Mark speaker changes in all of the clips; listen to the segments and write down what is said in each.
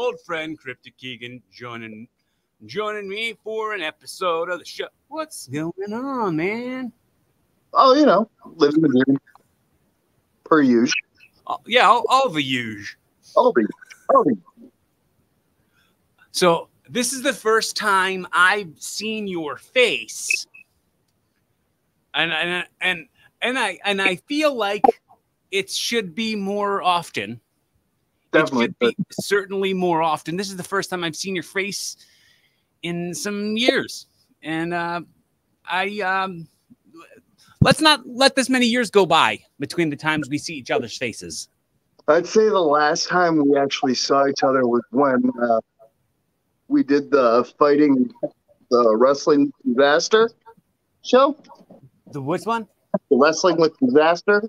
Speaker 1: old friend Kriptic Keegan joining me for an episode of the show. What's going on, man?
Speaker 2: Oh, living the dream. Per usual.
Speaker 1: Yeah, all the usual.
Speaker 2: All the
Speaker 1: So this is the first time I've seen your face, and I feel like it should be more often.
Speaker 2: Definitely.
Speaker 1: It should be certainly more often. This is the first time I've seen your face in some years, and let's not let this many years go by between the times we see each other's faces.
Speaker 2: I'd say the last time we actually saw each other was when we did the Wrestling Disaster show.
Speaker 1: The which one?
Speaker 2: The Wrestling with Disaster.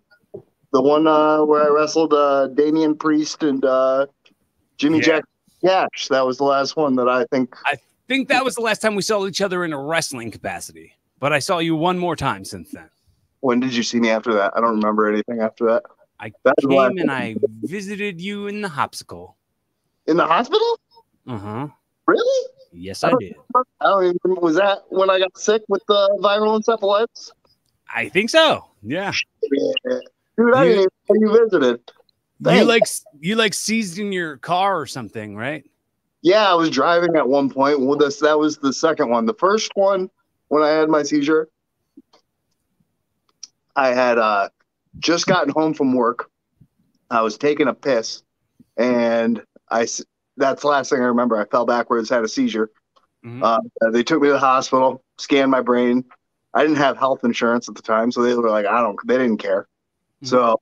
Speaker 2: The one where I wrestled Damian Priest and Jimmy Jack Cash. That was the last one that I think.
Speaker 1: I think that was the last time we saw each other in a wrestling capacity. But I saw you one more time since then.
Speaker 2: When did you see me after that? I don't remember anything after that.
Speaker 1: I came and I visited you in the hopsicle.
Speaker 2: In the hospital?
Speaker 1: Uh-huh.
Speaker 2: Really?
Speaker 1: Yes, I did.
Speaker 2: I don't even remember. Was that when I got sick with the viral encephalitis?
Speaker 1: I think so. Yeah.
Speaker 2: Dude, I didn't even know you visited. Thanks.
Speaker 1: You seized in your car or something, right?
Speaker 2: Yeah, I was driving at one point. Well, that was the second one. The first one, when I had my seizure, I had just gotten home from work. I was taking a piss, and that's the last thing I remember. I fell backwards, had a seizure. Mm-hmm. They took me to the hospital, scanned my brain. I didn't have health insurance at the time, so they were like, they didn't care. Mm-hmm. So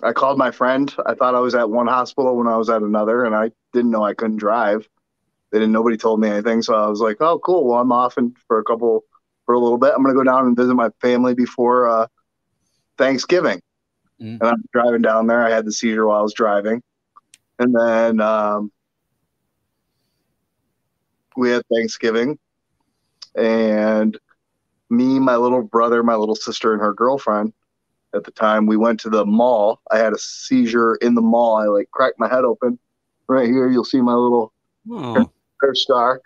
Speaker 2: I called my friend. I thought I was at one hospital when I was at another, and I didn't know I couldn't drive. Nobody told me anything, so I was like, oh, cool. Well, I'm off for a little bit. I'm going to go down and visit my family before Thanksgiving. Mm. And I'm driving down there. I had the seizure while I was driving. And then we had Thanksgiving. And me, my little brother, my little sister, and her girlfriend at the time, we went to the mall. I had a seizure in the mall. I cracked my head open. Right here, you'll see my little hair scar.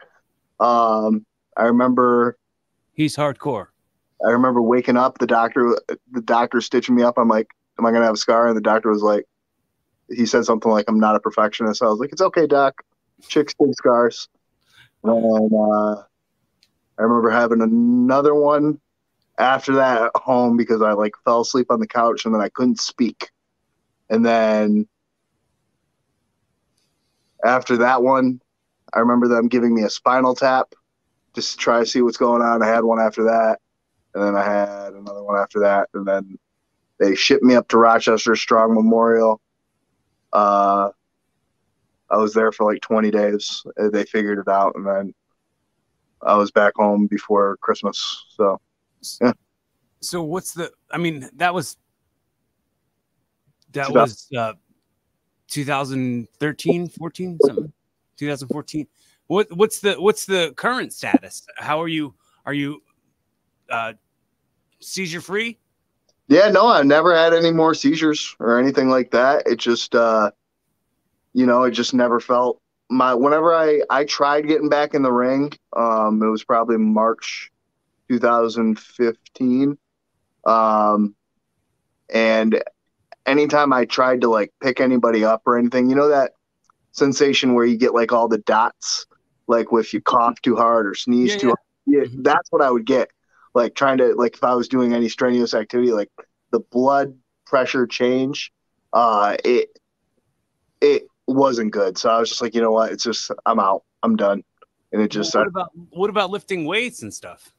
Speaker 2: I remember...
Speaker 1: He's hardcore.
Speaker 2: I remember waking up, the doctor stitching me up. I'm like, am I going to have a scar? And the doctor was like, he said something like, I'm not a perfectionist. I was like, it's okay, doc. Chicks get scars. And I remember having another one after that at home because I fell asleep on the couch and then I couldn't speak. And then after that one, I remember them giving me a spinal tap just to try to see what's going on. I had one after that, and then I had another one after that, and then they shipped me up to Rochester Strong Memorial. I was there for 20 days. They figured it out, and then I was back home before Christmas. So, yeah.
Speaker 1: So what's that was 2013, 14, something? 2014. What's the current status? How are you? Are you seizure free?
Speaker 2: Yeah, no, I've never had any more seizures or anything like that. It just it just never felt whenever I tried getting back in the ring, it was probably March 2015. And anytime I tried to pick anybody up or anything, that sensation where you get all the dots, if you cough too hard or sneeze too hard. Yeah, that's what I would get. Trying to if I was doing any strenuous activity, the blood pressure change, it wasn't good. So I was just like, you know what? It's just I'm out. I'm done. And it just
Speaker 1: what about lifting weights and stuff?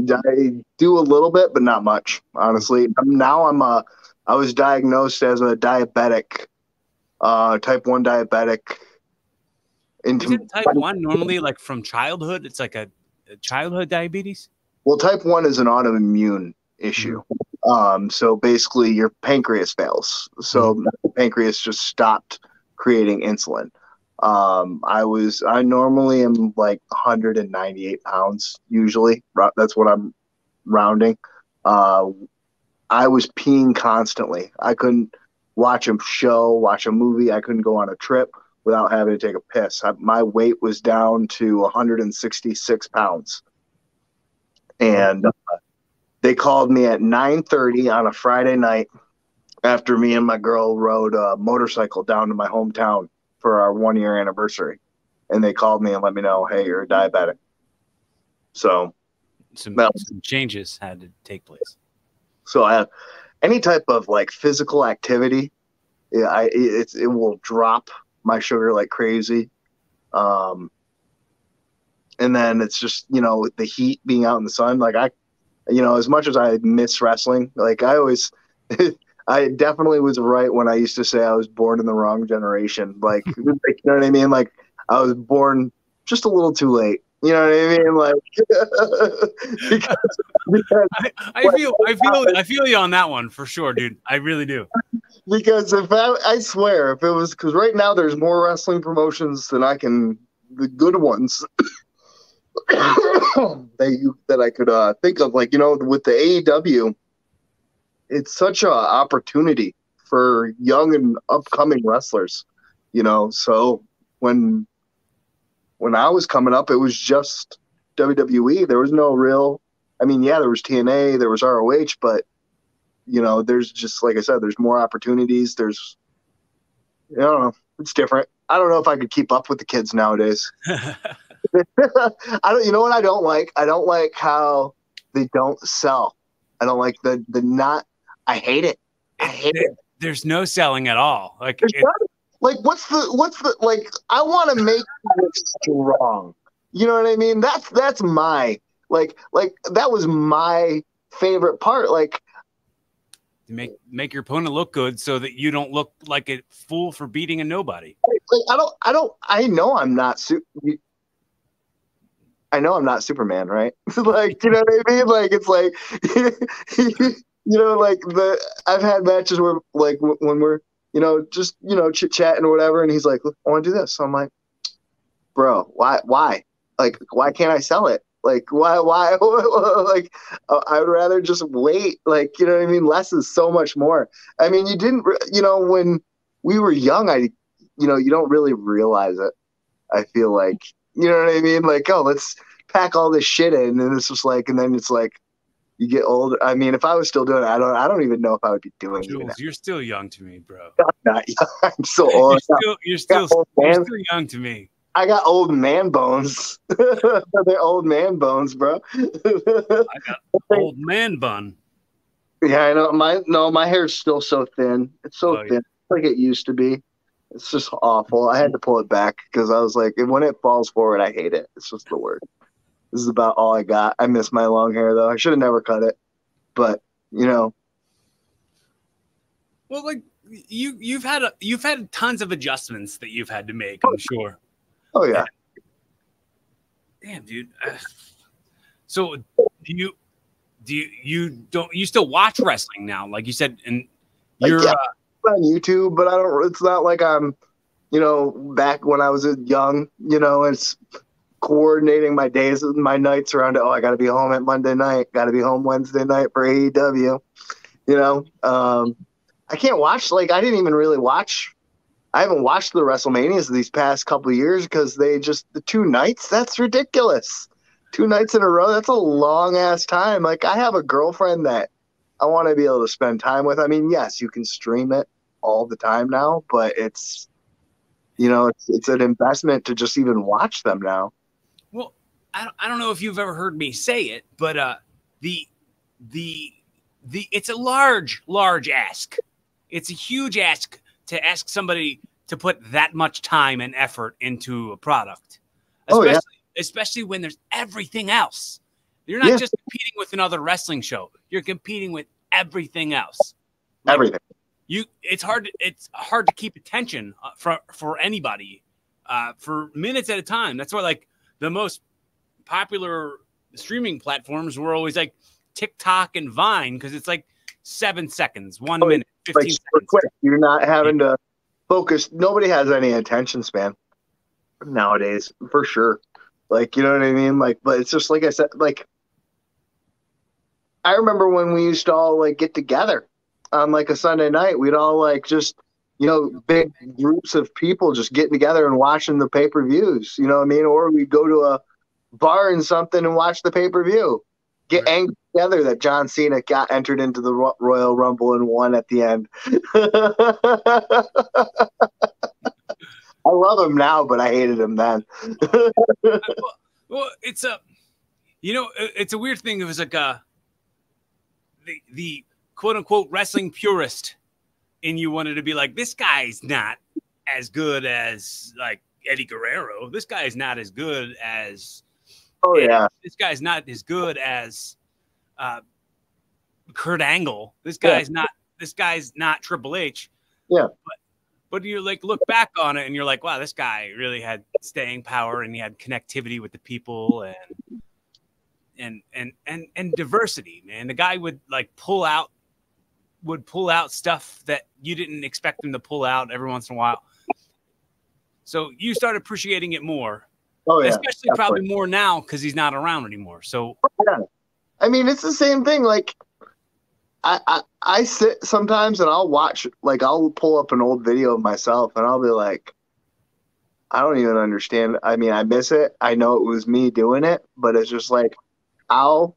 Speaker 2: I do a little bit, but not much, honestly. I was diagnosed as a diabetic, type 1 diabetic.
Speaker 1: Isn't type 1 normally from childhood? It's a childhood diabetes?
Speaker 2: Well, type 1 is an autoimmune issue. Mm-hmm. So basically your pancreas fails. So the pancreas just stopped creating insulin. I normally am 198 pounds usually. That's what I'm rounding. I was peeing constantly. I couldn't watch a show, watch a movie. I couldn't go on a trip without having to take a piss. My weight was down to 166 pounds. And they called me at 9:30 on a Friday night after me and my girl rode a motorcycle down to my hometown for our 1-year anniversary. And they called me and let me know, hey, you're a diabetic. So
Speaker 1: some changes had to take place.
Speaker 2: So I have any type of like physical activity, it will drop my sugar like crazy. And then it's just, you know, the heat being out in the sun, like as much as I miss wrestling, like I always, I definitely was right when I used to say I was born in the wrong generation. Like, you know what I mean? Like I was born just a little too late. You know what I mean? Like, because
Speaker 1: I feel you on that one for sure, dude. I really do.
Speaker 2: Because I swear, if it was, because right now there's more wrestling promotions than the good ones that I could think of. Like, with the AEW, it's such an opportunity for young and upcoming wrestlers. So when I was coming up, it was just WWE. There was no real, there was T.N.E, there was ROH, but, there's just, like I said, there's more opportunities. I don't know. It's different. I don't know if I could keep up with the kids nowadays. You know what I don't like? I don't like how they don't sell. I don't like I hate it. I hate it.
Speaker 1: There's no selling at all. Like,
Speaker 2: what's the like? I want to make it strong. You know what I mean? That's my like that was my favorite part. Like,
Speaker 1: make your opponent look good so that you don't look like a fool for beating a nobody.
Speaker 2: I know I'm not Superman, right? Like, you know what I mean? Like, it's like, I've had matches where, like, when we're, just, chit chatting or whatever, and he's like, look, I want to do this. So I'm like, bro, why? Like, why can't I sell it? Like, why? Like, I'd rather just wait. Like, you know what I mean? Less is so much more. You didn't, when we were young, you don't really realize it. I feel like, you know what I mean? Like, oh, let's pack all this shit in. And it's just like, and then it's like, you get older. If I was still doing it, I don't even know if I would be doing
Speaker 1: Jules,
Speaker 2: it.
Speaker 1: You're still young to me, bro.
Speaker 2: I'm not young. I'm so old.
Speaker 1: You're still young to me.
Speaker 2: I got old man bones. They're old man bones, bro.
Speaker 1: I got old man bun.
Speaker 2: Yeah, I know. My hair's still so thin. It's so thin. It's like it used to be. It's just awful. I had to pull it back because I was like, when it falls forward, I hate it. It's just the worst. This is about all I got. I miss my long hair, though. I should have never cut it. But,
Speaker 1: Well, like, you've had tons of adjustments that you've had to make, I'm sure.
Speaker 2: Oh, yeah.
Speaker 1: Damn, dude. So do you still watch wrestling now? Like you said, and you're
Speaker 2: on YouTube, but it's not like I'm, back when I was young, it's coordinating my days and my nights around it. Oh, I got to be home at Monday night. Got to be home Wednesday night for AEW. I can't watch, like, I didn't even really watch. I haven't watched the WrestleManias these past couple of years because the 2 nights, that's ridiculous. 2 nights in a row, that's a long ass time. Like, I have a girlfriend that I want to be able to spend time with. Yes, you can stream it all the time now, but it's an investment to just even watch them now.
Speaker 1: Well, I don't know if you've ever heard me say it, but it's a large ask. It's a huge ask to ask somebody to put that much time and effort into a product, especially when there's everything else. You're not just competing with another wrestling show. You're competing with everything else. Like,
Speaker 2: everything.
Speaker 1: It's hard to keep attention for anybody for minutes at a time. That's why, like, the most popular streaming platforms were always like TikTok and Vine, because it's like 7 seconds, 1 minute, 15 seconds.
Speaker 2: Quick. You're not having to focus. Nobody has any attention span nowadays, for sure. Like, you know what I mean? Like, but it's just like I said, like, I remember when we used to all, like, get together on like a Sunday night. We'd all like just, you know, big groups of people just getting together and watching the pay-per-views, you know what I mean? Or we'd go to a bar and something and watch the pay-per-view. Get angry together that John Cena got entered into the Royal Rumble and won at the end. I love him now, but I hated him then.
Speaker 1: Well, it's a, you know, it's a weird thing. It was like the quote unquote wrestling purist in you wanted to be like, this guy's not as good as like Eddie Guerrero. This guy is not as good as, this guy's not as good as Kurt Angle. This guy's not Triple H.
Speaker 2: Yeah.
Speaker 1: But you like look back on it and you're like, wow, this guy really had staying power and he had connectivity with the people and diversity, man. The guy would like pull out stuff that you didn't expect him to pull out every once in a while. So you start appreciating it more.
Speaker 2: Oh yeah.
Speaker 1: Especially probably more now because he's not around anymore. So
Speaker 2: yeah. I mean, it's the same thing. Like I sit sometimes and I'll watch, like I'll pull up an old video of myself and I'll be like, I don't even understand. I mean, I miss it. I know it was me doing it, but it's just like, how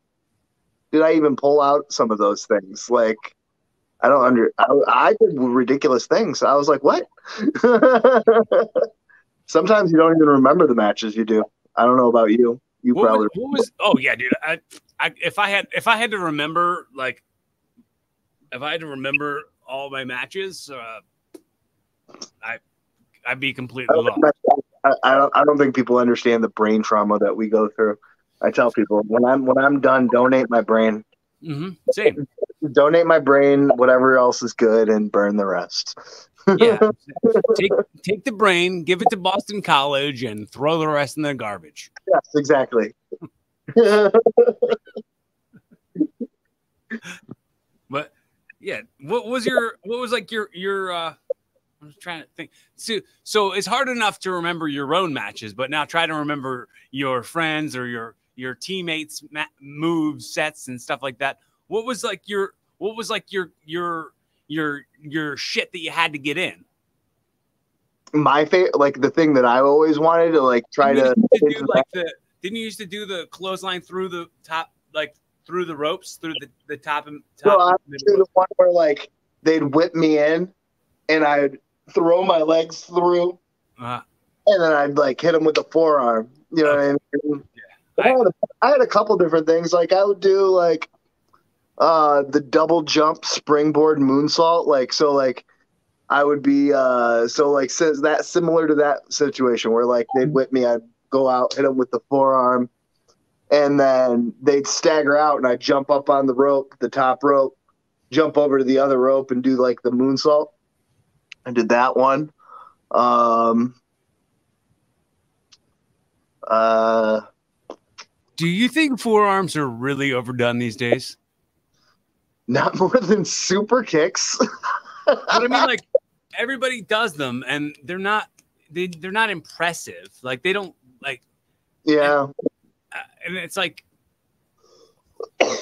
Speaker 2: did I even pull out some of those things? Like, I did ridiculous things. I was like, what? Sometimes you don't even remember the matches you do. I don't know about you.
Speaker 1: Oh yeah, dude. If I had to remember, like, if I had to remember all my matches, I'd be completely lost.
Speaker 2: I don't think people understand the brain trauma that we go through. I tell people when I'm done, donate my brain.
Speaker 1: Mm-hmm. Same.
Speaker 2: Donate my brain, whatever else is good, and burn the rest.
Speaker 1: Yeah. Take the brain, give it to Boston College, and throw the rest in the garbage.
Speaker 2: Yes, exactly.
Speaker 1: But yeah, what was like your I'm trying to think. So it's hard enough to remember your own matches, but now try to remember your friends or your teammates' moves, sets, and stuff like that. What was like your shit that you had to get in?
Speaker 2: My favorite, like the thing that I always wanted to like try to
Speaker 1: do, like didn't you used to do the clothesline through the top, like through the ropes, through the top and top?
Speaker 2: So I would do the one where like they'd whip me in, and I'd throw my legs through, and then I'd like hit them with the forearm. You know what I mean? Yeah. I had a couple different things. Like I would do like the double jump springboard moonsault. Like so, like I would be since that's similar to that situation where like they'd whip me, I'd go out, hit them with the forearm, and then they'd stagger out, and I'd jump up on the rope, the top rope, jump over to the other rope, and do like the moonsault. I did that one.
Speaker 1: Do you think forearms are really overdone these days?
Speaker 2: Not more than super kicks.
Speaker 1: But I mean, like everybody does them, and they're not impressive. Like they don't like.
Speaker 2: Yeah.
Speaker 1: And it's like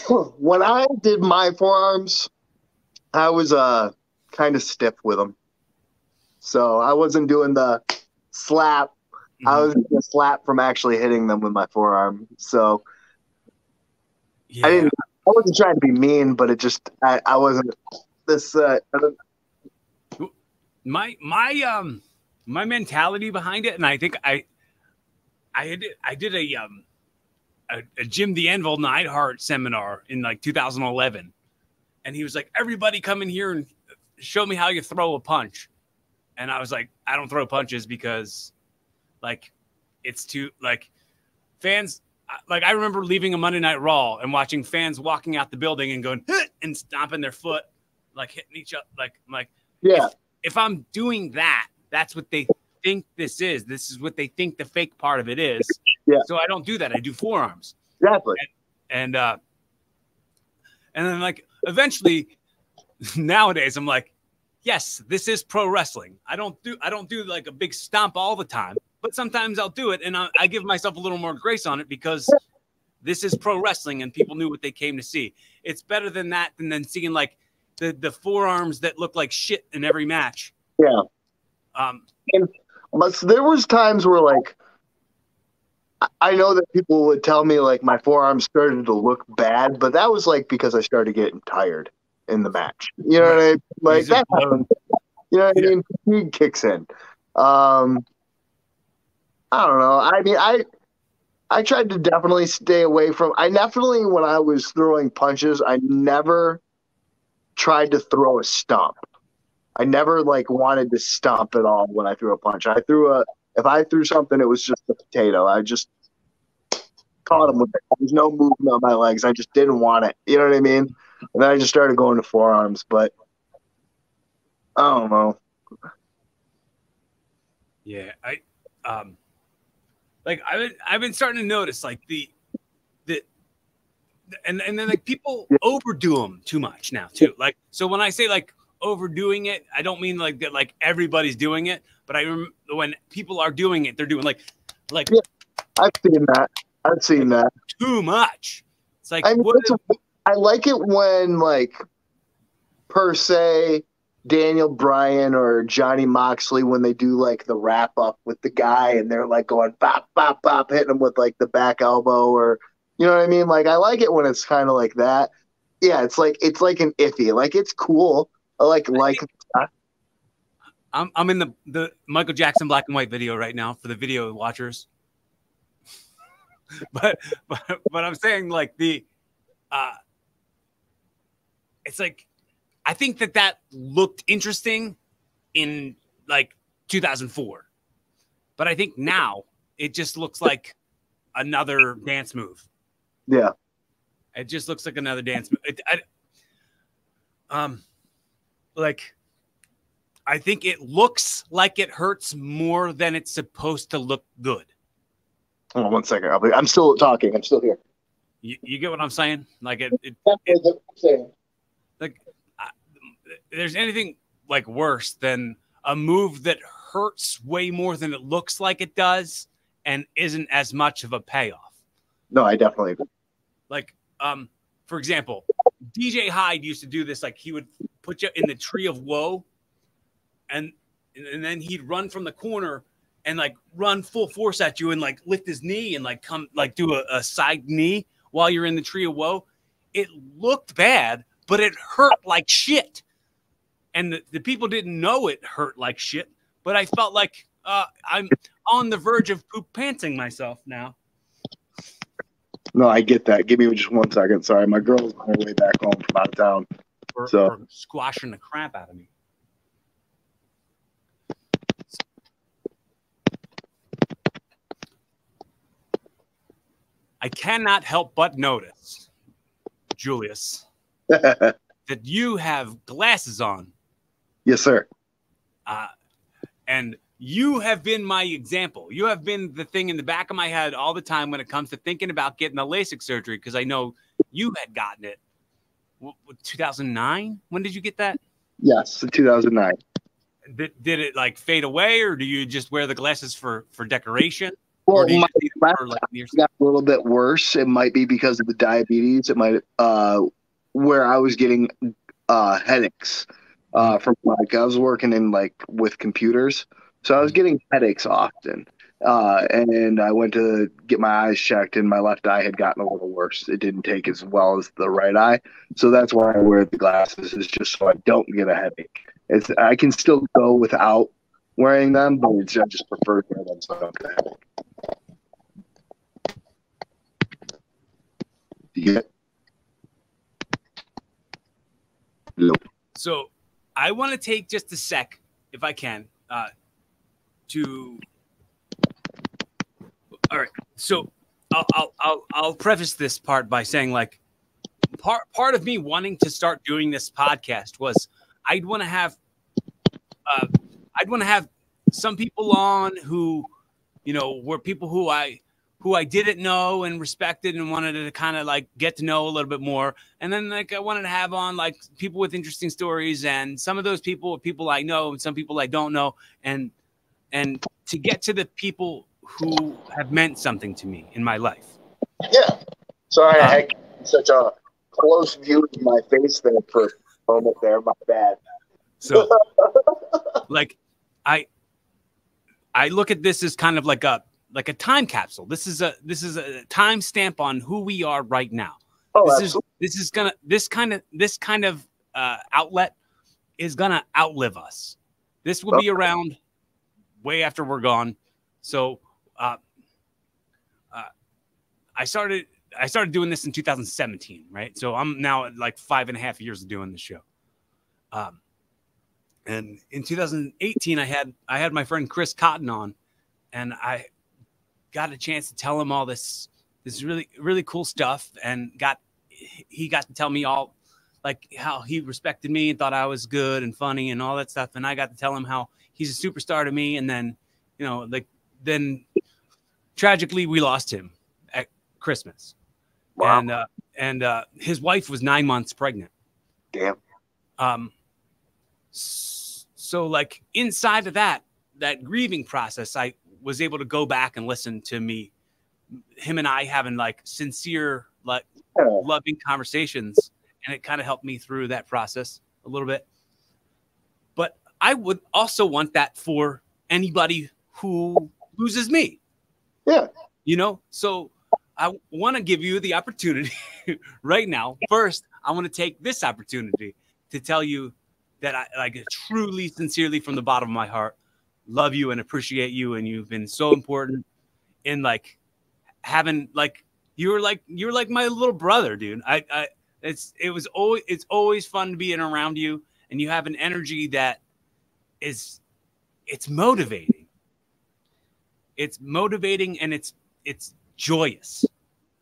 Speaker 2: when I did my forearms, I was kind of stiff with them. So I wasn't doing the slap. Mm-hmm. I was doing the slap from actually hitting them with my forearm. So
Speaker 1: yeah.
Speaker 2: I wasn't trying to be mean, but it just I wasn't this.
Speaker 1: My mentality behind it, and I think I did a Jim the Anvil Neidhart seminar in like 2011, and he was like, everybody come in here and show me how you throw a punch. And I was like, I don't throw punches because like it's too like fans. Like I remember leaving a Monday Night Raw and watching fans walking out the building and going and stomping their foot, like hitting each other. Like
Speaker 2: yeah.
Speaker 1: If I'm doing that, that's what they think this is. This is what they think the fake part of it is.
Speaker 2: Yeah.
Speaker 1: So I don't do that. I do forearms.
Speaker 2: Exactly.
Speaker 1: And then like eventually nowadays I'm like, yes, this is pro wrestling. I don't do like a big stomp all the time, but sometimes I'll do it, and I give myself a little more grace on it because this is pro wrestling, and people knew what they came to see. It's better than that than seeing like the forearms that look like shit in every match.
Speaker 2: Yeah. But there was times where like I know that people would tell me like my forearms started to look bad, but that was like because I started getting tired in the match. You know what I mean? Like that happens. You know what I mean? Fatigue kicks in. I don't know. I mean, I tried to definitely stay away from. I definitely, when I was throwing punches, I never tried to throw a stomp. I never like wanted to stomp at all when I threw a punch. If I threw something, it was just a potato. I just caught him with it. There's no movement on my legs. I just didn't want it. You know what I mean? And then I just started going to forearms, but I don't know.
Speaker 1: Yeah, I've been starting to notice like and then like people overdo them too much now too. Like, so when I say like overdoing it, I don't mean like that like everybody's doing it, but when people are doing it, they're doing like
Speaker 2: yeah, I've seen that
Speaker 1: too much. It's like
Speaker 2: I like it when like per se Daniel Bryan or Johnny Moxley, when they do like the wrap up with the guy and they're like going bop bop bop, hitting him with like the back elbow, or you know what I mean? Like I like it when it's kind of like that. Yeah, it's like an iffy. Like it's cool. I like that.
Speaker 1: I'm in the Michael Jackson black and white video right now for the video watchers. but I'm saying like it's like I think that looked interesting in like 2004, but I think now it just looks like another dance move.
Speaker 2: Yeah,
Speaker 1: it just looks like another dance move. Like I think it looks like it hurts more than it's supposed to look good.
Speaker 2: Hold on 1 second. I'm still talking. I'm still here.
Speaker 1: You get what I'm saying? Like like there's anything like worse than a move that hurts way more than it looks like it does and isn't as much of a payoff.
Speaker 2: No, I definitely agree.
Speaker 1: Like, for example, DJ Hyde used to do this. Like he would put you in the tree of woe and then he'd run from the corner and like run full force at you and like lift his knee and like come like do a side knee while you're in the tree of woe. It looked bad, but it hurt like shit. And the people didn't know it hurt like shit, but I felt like I'm on the verge of poop pantsing myself now.
Speaker 2: No, I get that. Give me just 1 second. Sorry, my girl's on her way back home from out of town.
Speaker 1: Or squashing the crap out of me. I cannot help but notice, Julius, that you have glasses on.
Speaker 2: Yes, sir.
Speaker 1: And you have been my example. You have been the thing in the back of my head all the time when it comes to thinking about getting the LASIK surgery, because I know you had gotten it. 2009? When did you get that?
Speaker 2: Yes, 2009.
Speaker 1: Did it like fade away, or do you just wear the glasses for decoration?
Speaker 2: Well, my got a little bit worse. It might be because of the diabetes. It might where I was getting headaches from like I was working in like with computers, so I was getting headaches often. And I went to get my eyes checked, and my left eye had gotten a little worse. It didn't take as well as the right eye, so that's why I wear the glasses, is just so I don't get a headache. I can still go without wearing them, but I just prefer to wear them so I don't get a headache. Yeah.
Speaker 1: So I want to take just a sec, if I can, to. All right. So I'll preface this part by saying, like, part of me wanting to start doing this podcast was I'd want to have some people on who, you know, were people who I didn't know and respected and wanted to kind of like get to know a little bit more. And then like I wanted to have on like people with interesting stories, and some of those people are people I know and some people I don't know. And to get to the people who have meant something to me in my life.
Speaker 2: Yeah. Sorry, I had such a close view of my face there for moment there. My bad.
Speaker 1: So, like, I look at this as kind of like a time capsule. This is a time stamp on who we are right now.
Speaker 2: Oh,
Speaker 1: This kind of outlet is gonna outlive us. This will be around way after we're gone. So, I started doing this in 2017, right? So I'm now at like 5.5 years of doing the show. And in 2018, I had my friend Chris Cotton on, and I got a chance to tell him all this really, really cool stuff, and he got to tell me all, like, how he respected me and thought I was good and funny and all that stuff. And I got to tell him how he's a superstar to me. And then, then tragically we lost him at Christmas. Wow. And his wife was 9 months pregnant.
Speaker 2: Damn.
Speaker 1: So like inside of that grieving process, I was able to go back and listen to him and I having like sincere, like loving conversations. And it kind of helped me through that process a little bit. But I would also want that for anybody who loses me.
Speaker 2: Yeah.
Speaker 1: So I want to give you the opportunity right now. First, I want to take this opportunity to tell you that I like truly, sincerely, from the bottom of my heart, love you and appreciate you. And you've been so important in like having like, you're like my little brother, dude. It's always fun being around you, and you have an energy that it's motivating. It's motivating, and it's joyous.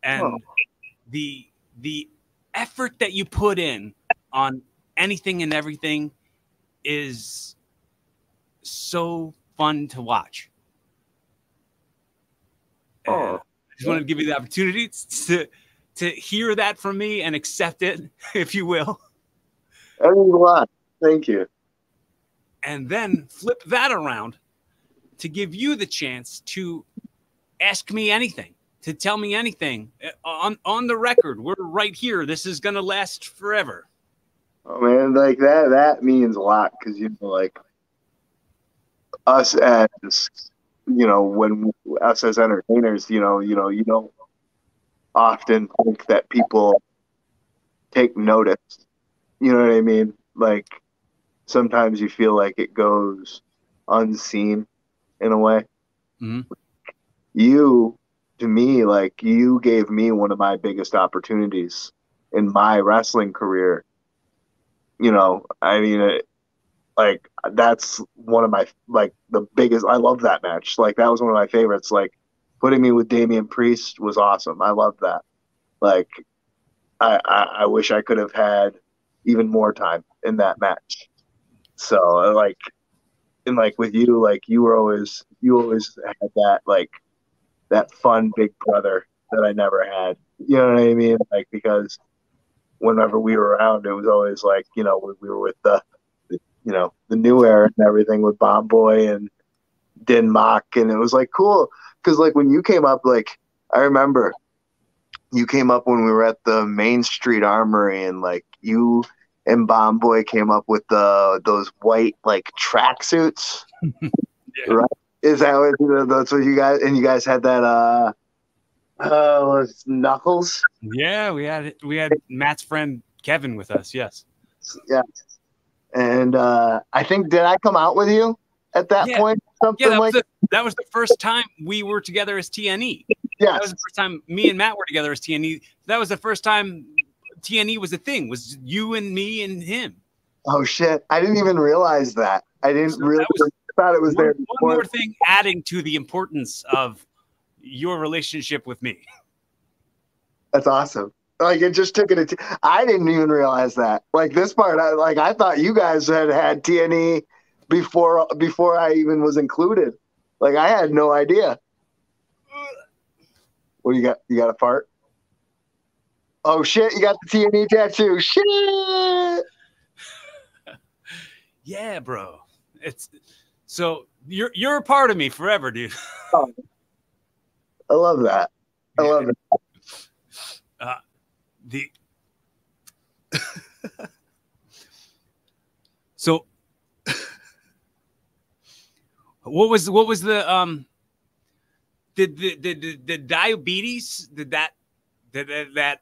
Speaker 1: And the effort that you put in on anything and everything is so fun to watch. I just wanted to give you the opportunity to hear that from me and accept it, if you will.
Speaker 2: That means a lot. Thank you.
Speaker 1: And then flip that around to give you the chance to ask me anything, to tell me anything on the record. We're right here. This is going to last forever.
Speaker 2: Oh man, like that means a lot, because like us as when us as entertainers, you don't often think that people take notice. You know what I mean? Like sometimes you feel like it goes unseen in a way.
Speaker 1: Mm-hmm.
Speaker 2: You, to me, like you gave me one of my biggest opportunities in my wrestling career. I mean, like that's one of my the biggest. I love that match. Like that was one of my favorites. Like putting me with Damian Priest was awesome. I love that. Like I wish I could have had even more time in that match. So like, and like with you, like you always had that like that fun big brother that I never had. You know what I mean? Like because whenever we were around, it was always like we were with the new era and everything with Bomb Boy and Din Mock, and it was like cool because like when you came up, like I remember you came up when we were at the Main Street Armory, and like you and Bomb Boy came up with those white like tracksuits.
Speaker 1: Yeah.
Speaker 2: Right? Is that what that's what you guys had that Knuckles?
Speaker 1: Yeah, we had Matt's friend Kevin with us. Yes.
Speaker 2: Yeah. And I think, did I come out with you at that point? Something
Speaker 1: that was the first time we were together as T.N.E.
Speaker 2: Yeah,
Speaker 1: that was the first time me and Matt were together as T.N.E. That was the first time T.N.E. was a thing. Was you and me and him?
Speaker 2: Oh shit! I didn't even realize that. I didn't really thought it was there.
Speaker 1: One more thing, adding to the importance of your relationship with me.
Speaker 2: That's awesome. Like it just took it. I didn't even realize that. Like this part, I thought you guys had T.N.E. before I even was included. Like I had no idea. What do you got? You got a fart? Oh shit! You got the T.N.E. tattoo. Shit.
Speaker 1: Yeah, bro. It's so you're a part of me forever, dude.
Speaker 2: Oh, I love that. I love it.
Speaker 1: So what was the did diabetes, did that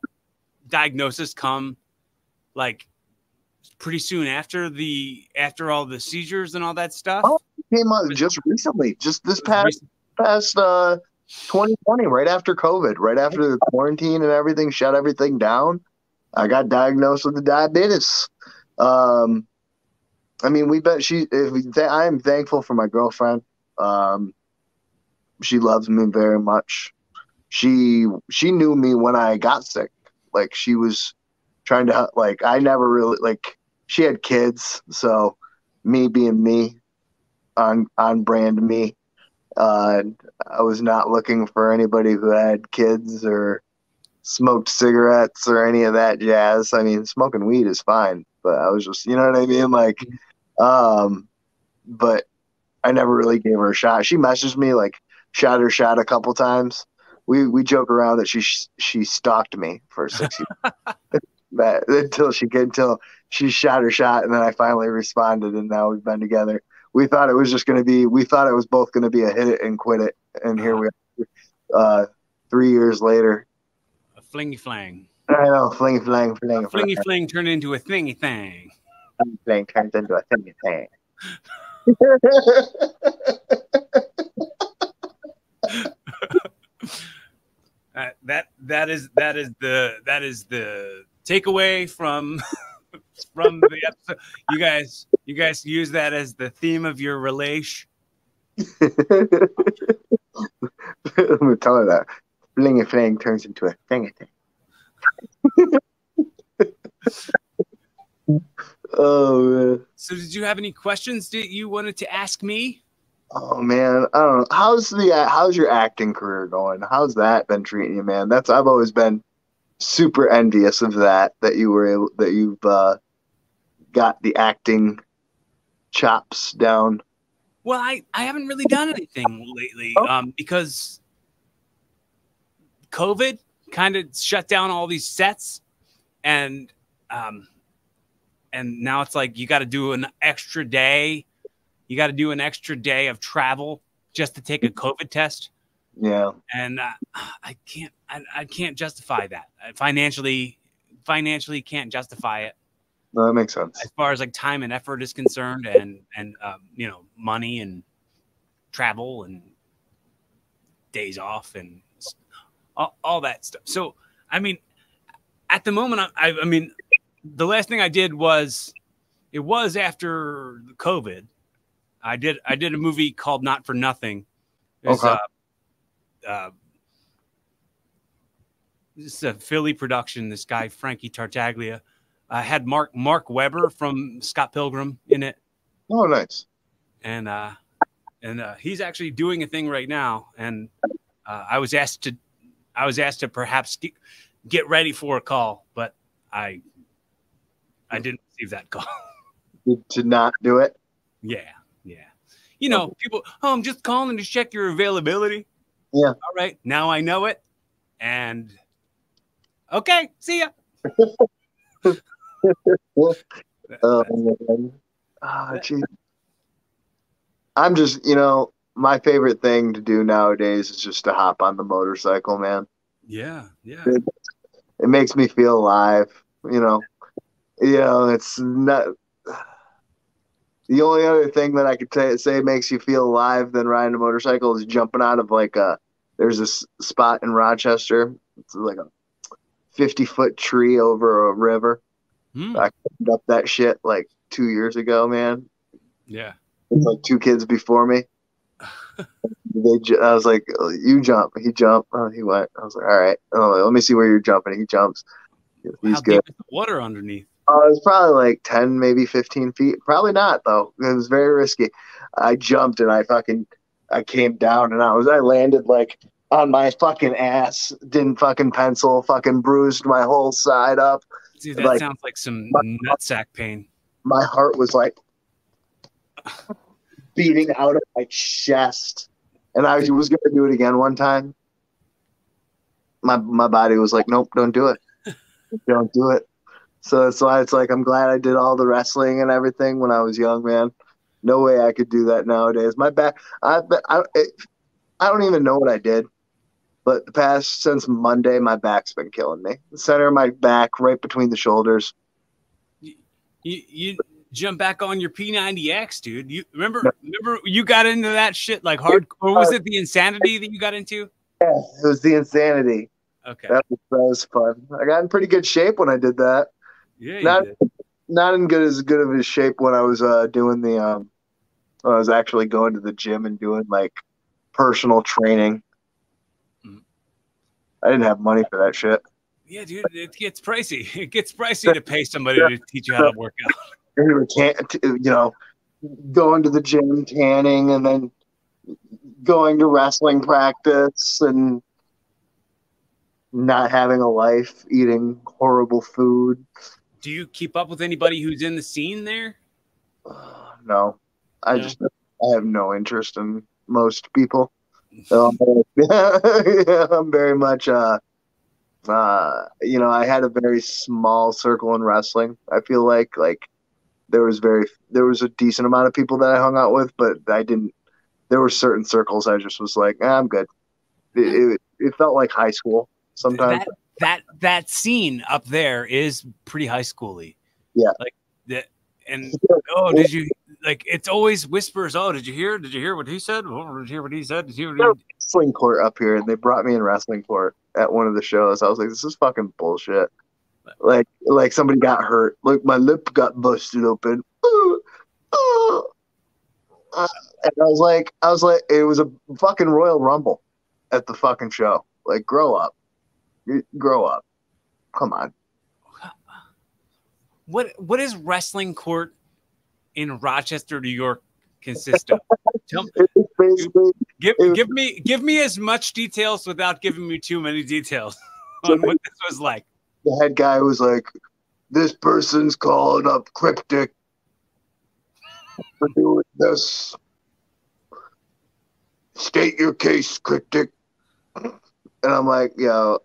Speaker 1: diagnosis come like pretty soon after all the seizures and all that stuff?
Speaker 2: Oh, it came out just recently, just this past 2020, right after COVID, right after the quarantine and everything shut everything down. I got diagnosed with the diabetes. I mean, I am thankful for my girlfriend. She loves me very much. She knew me when I got sick. Like, she was trying to help. Like, I never really, like, she had kids, so me being me, on brand me. I was not looking for anybody who had kids or smoked cigarettes or any of that jazz. I mean, smoking weed is fine, but I was just, you know what I mean? Like, but I never really gave her a shot. She messaged me, like, shot her shot a couple times. We joke around that she stalked me for 6 years. until she shot her shot, and then I finally responded, and now we've been together. We thought it was both going to be a hit it and quit it, and here we are, 3 years later.
Speaker 1: A flingy flang.
Speaker 2: I know, fling.
Speaker 1: Flingy flang turned into a thingy thang.
Speaker 2: Fling turns into a thingy thang.
Speaker 1: That is the takeaway from the episode. You guys use that as the theme of your relation.
Speaker 2: I'm gonna tell her that fling flang turns into a thingy thing. Oh man.
Speaker 1: So did you have any questions that you wanted to ask me?
Speaker 2: Oh man, I don't know. How's your acting career going? How's that been treating you, man? I've always been super envious of that you've got the acting chops down.
Speaker 1: Well, I haven't really done anything lately, because COVID kind of shut down all these sets, and now it's like you got to do an extra day. You got to do an extra day of travel just to take a COVID test.
Speaker 2: Yeah,
Speaker 1: and I can't justify that. Financially can't justify it.
Speaker 2: No, that makes sense.
Speaker 1: As far as like time and effort is concerned, and you know, money and travel and days off and all that stuff. So I mean, at the moment, I mean, the last thing I did was after COVID. I did a movie called Not for Nothing. It's this is a Philly production. This guy Frankie Tartaglia had Mark Webber from Scott Pilgrim in it.
Speaker 2: Oh, nice.
Speaker 1: And he's actually doing a thing right now. And I was asked to perhaps get ready for a call, but I didn't receive that call.
Speaker 2: To not do it.
Speaker 1: Yeah. You know, people, I'm just calling to check your availability.
Speaker 2: Yeah.
Speaker 1: All right. Now I know it. And okay, see ya.
Speaker 2: Geez. I'm just, you know, my favorite thing to do nowadays is just to hop on the motorcycle, man.
Speaker 1: Yeah.
Speaker 2: It makes me feel alive, you know. It's not. The only other thing that I could say makes you feel alive than riding a motorcycle is jumping out of there's this spot in Rochester. It's like a 50-foot tree over a river. I climbed up that shit like 2 years ago, man.
Speaker 1: Yeah.
Speaker 2: It's like 2 kids before me. I was like, you jump. He jumped. Oh, he went. I was like, all right. Oh, let me see where you're jumping. He jumps. He's
Speaker 1: How
Speaker 2: good.
Speaker 1: deep is the water underneath?
Speaker 2: It was probably like 10, maybe 15 feet. Probably not, though. It was very risky. I jumped and I came down and I landed like on my fucking ass. Didn't fucking pencil. Fucking bruised my whole side up.
Speaker 1: See, that sounds like some nutsack pain.
Speaker 2: My heart was like beating out of my chest. And I was going to do it again one time. My body was like, nope, don't do it. Don't do it. So it's why it's like I'm glad I did all the wrestling and everything when I was young, man. No way I could do that nowadays. My back, I don't even know what I did, but the past since Monday, my back's been killing me. The center of my back, right between the shoulders.
Speaker 1: You jump back on your P90X, dude. You remember you got into that shit like hard, or was it the insanity that you got into?
Speaker 2: Yeah, it was the insanity.
Speaker 1: Okay,
Speaker 2: that was fun. I got in pretty good shape when I did that.
Speaker 1: Yeah, you
Speaker 2: Not
Speaker 1: did.
Speaker 2: not in good of a shape when I was doing the when I was actually going to the gym and doing like personal training. I didn't have money for that shit.
Speaker 1: Yeah, dude, it gets pricey. It gets pricey to pay somebody to teach you how to work out.
Speaker 2: You know, going to the gym, tanning, and then going to wrestling practice and not having a life, eating horrible food.
Speaker 1: Do you keep up with anybody who's in the scene there?
Speaker 2: No, I have no interest in most people. I'm very much you know, I had a very small circle in wrestling. I feel like there was a decent amount of people that I hung out with, but there were certain circles I just was like, I'm good. It felt like high school sometimes.
Speaker 1: That scene up there is pretty high schooly.
Speaker 2: Yeah.
Speaker 1: Like that. And did you like? It's always whispers. Oh, did you hear? Did you hear what he said? Oh, did you hear what he said? Did you hear?
Speaker 2: Wrestling court up here, and they brought me in wrestling court at one of the shows. I was like, this is fucking bullshit. Like somebody got hurt. Like my lip got busted open. And I was like, it was a fucking Royal Rumble at the fucking show. Like, grow up. Grow up. Come on.
Speaker 1: What is wrestling court in Rochester, New York consist of? Give me as much details without giving me too many details on what this was like.
Speaker 2: The head guy was like, this person's calling up Kriptic for doing this. State your case, Kriptic. And I'm like, yo,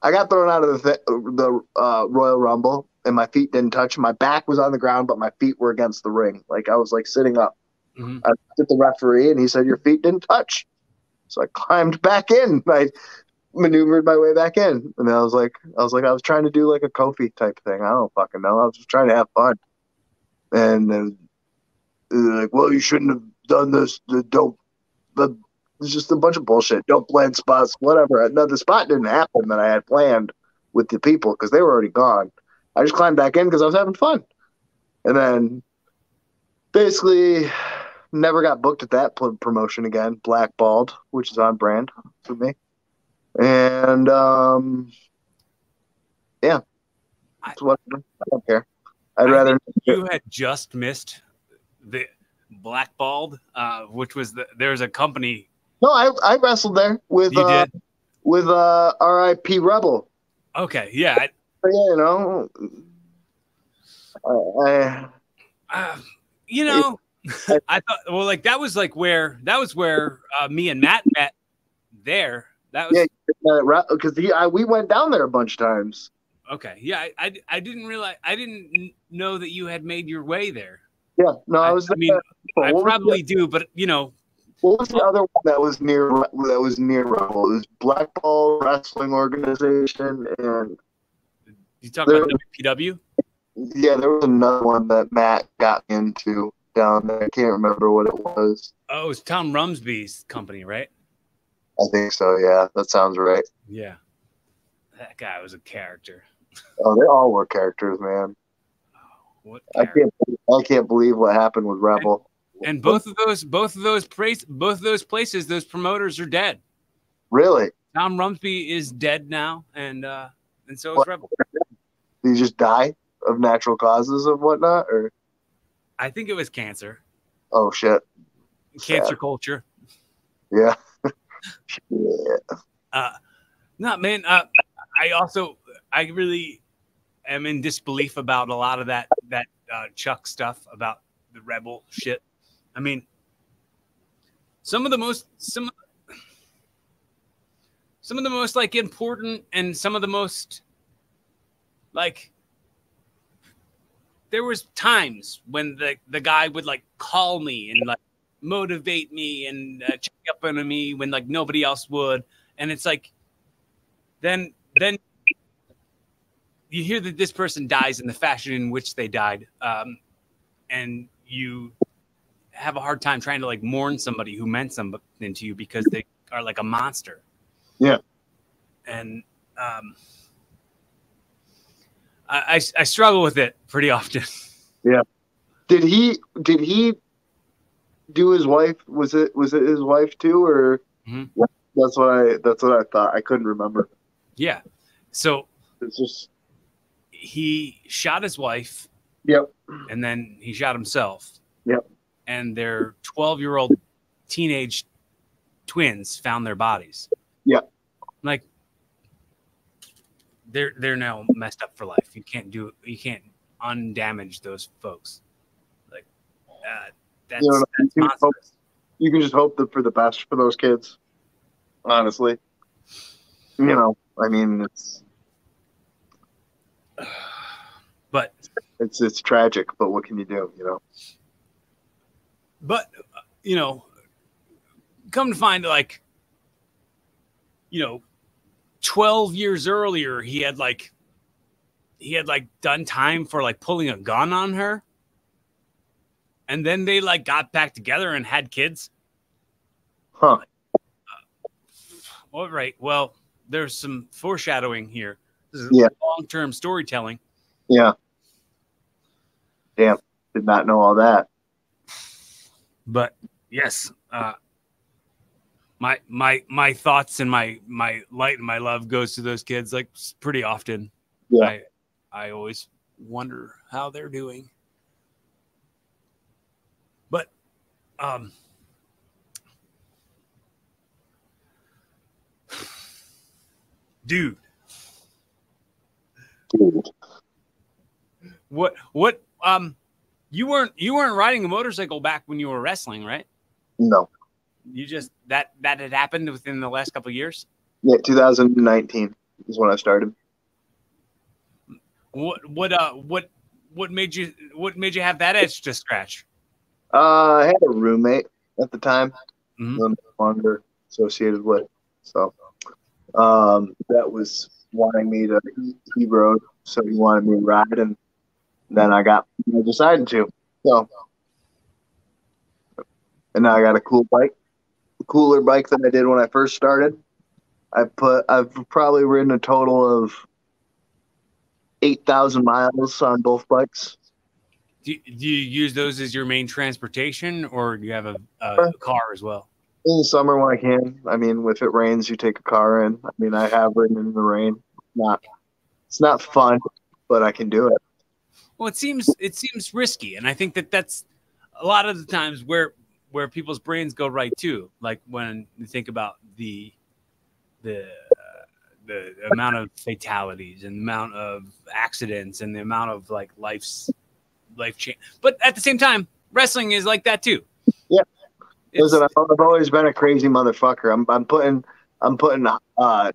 Speaker 2: I got thrown out of the Royal Rumble, and my feet didn't touch. My back was on the ground, but my feet were against the ring. Like I was like sitting up.
Speaker 1: Mm-hmm.
Speaker 2: I looked at the referee, and he said, your feet didn't touch. So I climbed back in. I maneuvered my way back in, and I was trying to do like a Kofi type thing. I don't fucking know. I was just trying to have fun. And they're like, well, you shouldn't have done this. It's just a bunch of bullshit. Don't blend spots, whatever. No, the spot didn't happen that I had planned with the people because they were already gone. I just climbed back in because I was having fun. And then basically never got booked at that promotion again. Blackballed, which is on brand for me. And yeah, it's whatever. I don't care. I'd rather
Speaker 1: you had just missed the Blackballed, which was there's a company.
Speaker 2: No, I wrestled there with R.I.P. Rebel.
Speaker 1: Okay, yeah.
Speaker 2: You know,
Speaker 1: you know, I thought like that was where me and Matt met there. That was
Speaker 2: because we went down there a bunch of times.
Speaker 1: Okay, yeah, I didn't realize, I didn't know that you had made your way there.
Speaker 2: Yeah, no, I
Speaker 1: I probably do, but you know.
Speaker 2: What was the other one that was near Rebel? It was Blackball Wrestling Organization, and
Speaker 1: you talk about WPW?
Speaker 2: Yeah, there was another one that Matt got into down there. I can't remember what it was.
Speaker 1: Oh, it was Tom Rumsby's company, right?
Speaker 2: I think so. Yeah, that sounds right.
Speaker 1: Yeah, that guy was a character.
Speaker 2: Oh, they all were characters, man.
Speaker 1: What
Speaker 2: I can't believe what happened with Rebel.
Speaker 1: And both of those places, those promoters are dead.
Speaker 2: Really?
Speaker 1: Tom Rumsby is dead now, and so is Rebel.
Speaker 2: Did he just die of natural causes and whatnot, or?
Speaker 1: I think it was cancer.
Speaker 2: Oh shit!
Speaker 1: Cancer culture.
Speaker 2: Yeah. Yeah.
Speaker 1: No, man. I really am in disbelief about a lot of that Chuck stuff about the Rebel shit. I mean, some of the most like important and some of the most like there was times when the guy would like call me and like motivate me and check up on me when like nobody else would. And it's like, then you hear that this person dies in the fashion in which they died. And you have a hard time trying to like mourn somebody who meant something to you because they are like a monster.
Speaker 2: Yeah.
Speaker 1: And I struggle with it pretty often.
Speaker 2: Yeah. Did he do his wife? Was it his wife too, or?
Speaker 1: Mm-hmm.
Speaker 2: That's what I thought. I couldn't remember.
Speaker 1: Yeah. So
Speaker 2: it's just
Speaker 1: he shot his wife.
Speaker 2: Yep.
Speaker 1: And then he shot himself.
Speaker 2: Yep.
Speaker 1: And their 12-year-old teenage twins found their bodies.
Speaker 2: Yep.
Speaker 1: Like they're now messed up for life. You can't undamage those folks. Like that's monstrous.
Speaker 2: You can just hope that for the best for those kids. Honestly. You know, I mean it's tragic, but what can you do, you know?
Speaker 1: But you know, come to find like, you know, 12 years earlier, he had done time for like pulling a gun on her. And then they like got back together and had kids.
Speaker 2: Huh.
Speaker 1: All right. Well, there's some foreshadowing here. This is long-term storytelling.
Speaker 2: Yeah. Damn. Did not know all that.
Speaker 1: But yes, my thoughts and my light and my love goes to those kids like pretty often.
Speaker 2: Yeah.
Speaker 1: I always wonder how they're doing. But dude. What you weren't riding a motorcycle back when you were wrestling, right?
Speaker 2: No.
Speaker 1: You just that had happened within the last couple of years?
Speaker 2: Yeah, 2019 is when I started.
Speaker 1: What made you have that itch to scratch?
Speaker 2: I had a roommate at the time.
Speaker 1: Mm-hmm.
Speaker 2: No longer associated with. So that was wanting me to he rode, so he wanted me to ride, and then I decided to. So and now I got a cooler bike than I did when I first started. I've probably ridden a total of 8,000 miles on both bikes.
Speaker 1: Do you use those as your main transportation, or do you have a car as well?
Speaker 2: In the summer when I can. I mean, if it rains, you take a car in. I mean, I have ridden in the rain. It's not fun, but I can do it.
Speaker 1: Well, it seems risky, and I think that's a lot of the times where people's brains go right too. Like when you think about the amount of fatalities and the amount of accidents and the amount of like life change. But at the same time, wrestling is like that too.
Speaker 2: Yeah. Listen, I've always been a crazy motherfucker. I'm putting a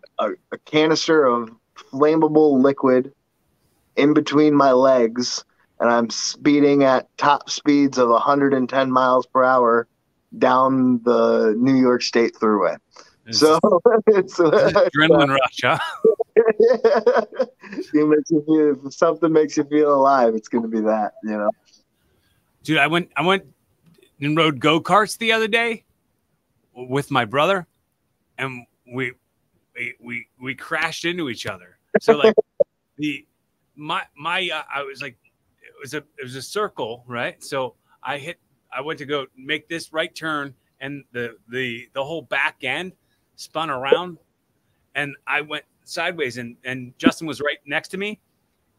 Speaker 2: canister of flammable liquid in between my legs, and I'm speeding at top speeds of 110 miles per hour down the New York State Thruway. It's
Speaker 1: adrenaline rush, huh?
Speaker 2: If something makes you feel alive, it's going to be that, you know.
Speaker 1: Dude, I went and rode go-karts the other day with my brother, and we crashed into each other. So like I was like, it was a circle, right? So I went to go make this right turn, and the whole back end spun around, and I went sideways, and Justin was right next to me,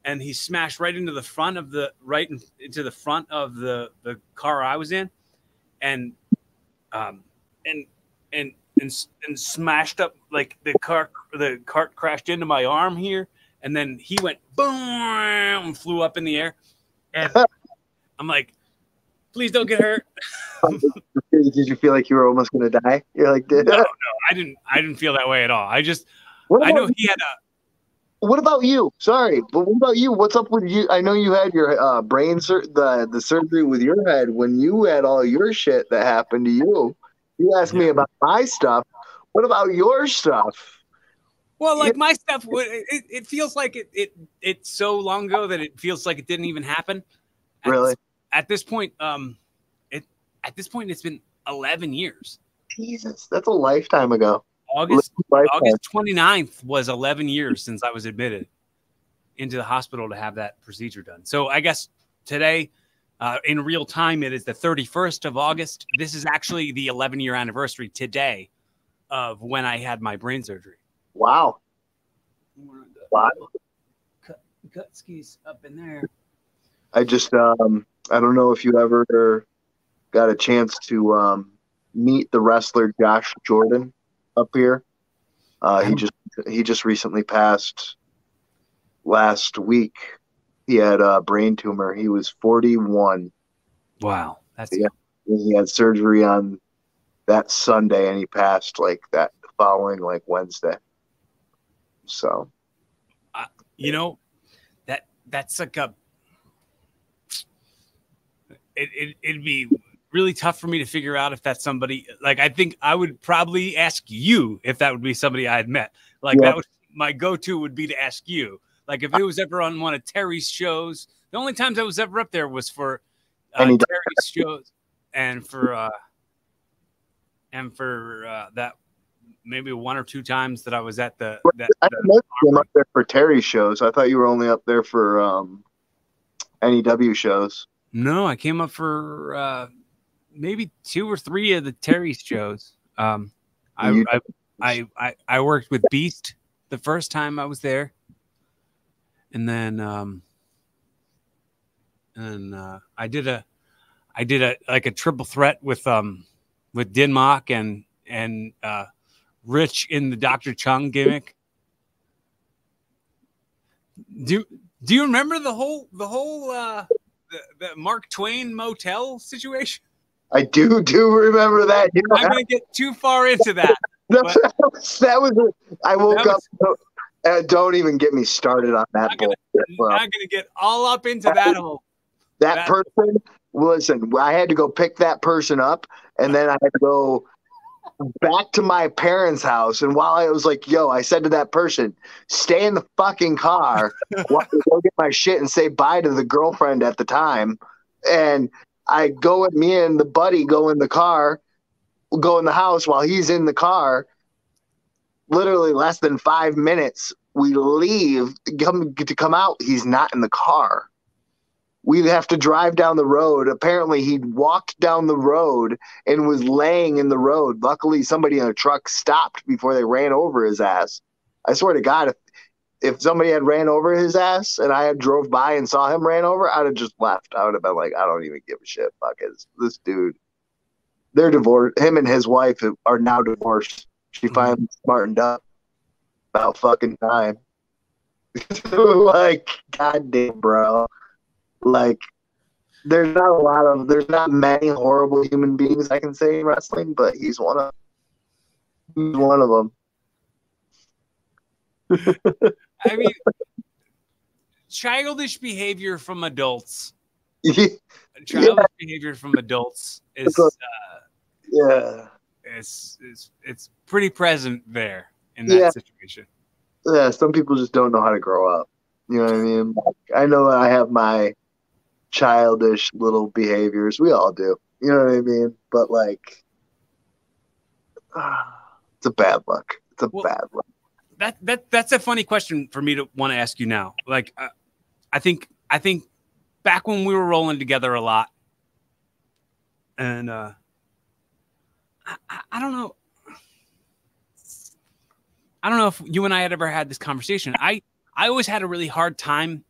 Speaker 1: and he smashed right into the front of the car I was in, and smashed up, like the cart crashed into my arm here, and then he went boom and flew up in the air, and I'm like, please don't get hurt.
Speaker 2: Did you feel like you were almost going to die? You're like,
Speaker 1: no, I didn't feel that way at all. I know he had
Speaker 2: What about you? Sorry, but what about you? What's up with you? I know you had your the surgery with your head when you had all your shit that happened to you. You asked me
Speaker 1: Yeah.
Speaker 2: about my stuff. What about your stuff?
Speaker 1: Well, like my stuff, it feels like it's so long ago that it feels like it didn't even happen.
Speaker 2: Really?
Speaker 1: At this point, it at this point it's been 11 years.
Speaker 2: Jesus, that's a lifetime ago.
Speaker 1: August
Speaker 2: Lifetime.
Speaker 1: 29th was 11 years since I was admitted into the hospital to have that procedure done. So I guess today, in real time, it is the 31st of August. This is actually the 11-year anniversary today of when I had my brain surgery.
Speaker 2: Wow. Wow.
Speaker 1: Cut skis up in there.
Speaker 2: I just I don't know if you ever got a chance to meet the wrestler Josh Jordan up here. He just recently passed last week. He had a brain tumor. He was 41.
Speaker 1: Wow, that's
Speaker 2: yeah. He had surgery on that Sunday, and he passed like that following like Wednesday. So,
Speaker 1: you know, that's like it'd be really tough for me to figure out if that's somebody. Like, I think I would probably ask you if that would be somebody I had met. Like, that was my go-to would be to ask you. Like, if it was ever on one of Terry's shows, the only times I was ever up there was for Terry's shows and for that maybe one or two times that I was at I
Speaker 2: came up there for Terry's shows. I thought you were only up there for NEW shows.
Speaker 1: No, I came up for maybe 2 or 3 of the Terry's shows. I worked with Beast the first time I was there, and then I did a like a triple threat with Dinmock and Rich in the Dr. Chung gimmick. Do you remember the whole the Mark Twain motel situation?
Speaker 2: I do remember that.
Speaker 1: You know, I'm going to get too far into that.
Speaker 2: that was I woke up. Don't even get me started on that.
Speaker 1: I'm going to get all up into that whole.
Speaker 2: That person, listen, I had to go pick that person up, and then I had to go back to my parents' house. And while I was like, yo, I said to that person, stay in the fucking car while I go get my shit and say bye to the girlfriend at the time. And me and the buddy go in the car, go in the house while he's in the car. Literally less than 5 minutes, we leave, come out, he's not in the car. We'd have to drive down the road. Apparently, he'd walked down the road and was laying in the road. Luckily, somebody in a truck stopped before they ran over his ass. I swear to God, if somebody had ran over his ass and I had drove by and saw him ran over, I'd have just left. I would have been like, I don't even give a shit. Fuck it. This dude. They're divorced. Him and his wife are now divorced. She finally smartened up. About fucking time. Like, goddamn, bro. Like, there's not many horrible human beings I can say in wrestling, but he's one of them.
Speaker 1: I mean, childish behavior from adults. Childish behavior from adults is it's pretty present there in that situation.
Speaker 2: Yeah, some people just don't know how to grow up. You know what I mean? I know I have my childish little behaviors. We all do. You know what I mean? But like, it's a bad luck. Bad luck.
Speaker 1: That's a funny question for me to want to ask you now. Like, I think back when we were rolling together a lot, and I don't know. I don't know if you and I had ever had this conversation. I always had a really hard time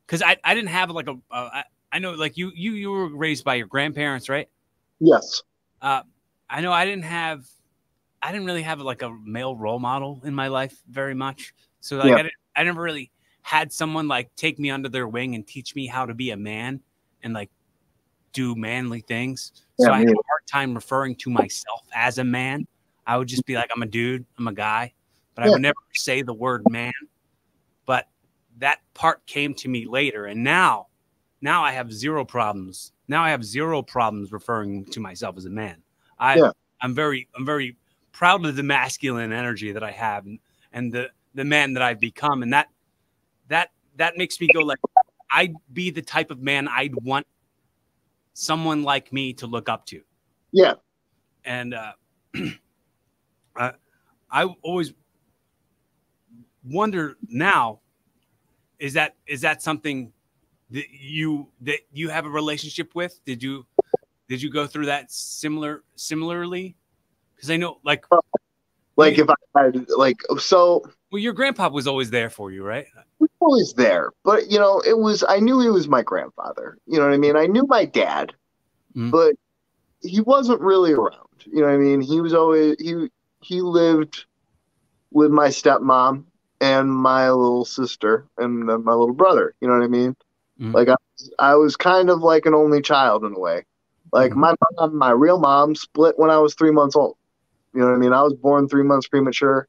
Speaker 1: because I didn't have like I know like you were raised by your grandparents, right?
Speaker 2: Yes.
Speaker 1: I know I didn't really have like a male role model in my life very much. So like I never really had someone like take me under their wing and teach me how to be a man and like do manly things. So I had a hard time referring to myself as a man. I would just be like, I'm a dude, I'm a guy, but I would never say the word man. but that part came to me later. And now I have zero problems. Now I have zero problems referring to myself as a man. I'm very proud of the masculine energy that I have and the man that I've become. And that makes me go like, I'd be the type of man I'd want someone like me to look up to.
Speaker 2: Yeah.
Speaker 1: And I always wonder now, is that something that you have a relationship with? Did you go through that similarly? Because I know like
Speaker 2: if I had well,
Speaker 1: your grandpa was always there for you, right?
Speaker 2: He was always there, but I knew he was my grandfather. You know what I mean? I knew my dad, but he wasn't really around. You know what I mean? He was always he lived with my stepmom and my little sister and my little brother. You know what I mean? Like I was kind of like an only child in a way. Like my real mom split when I was 3 months old. You know what I mean? I was born 3 months premature,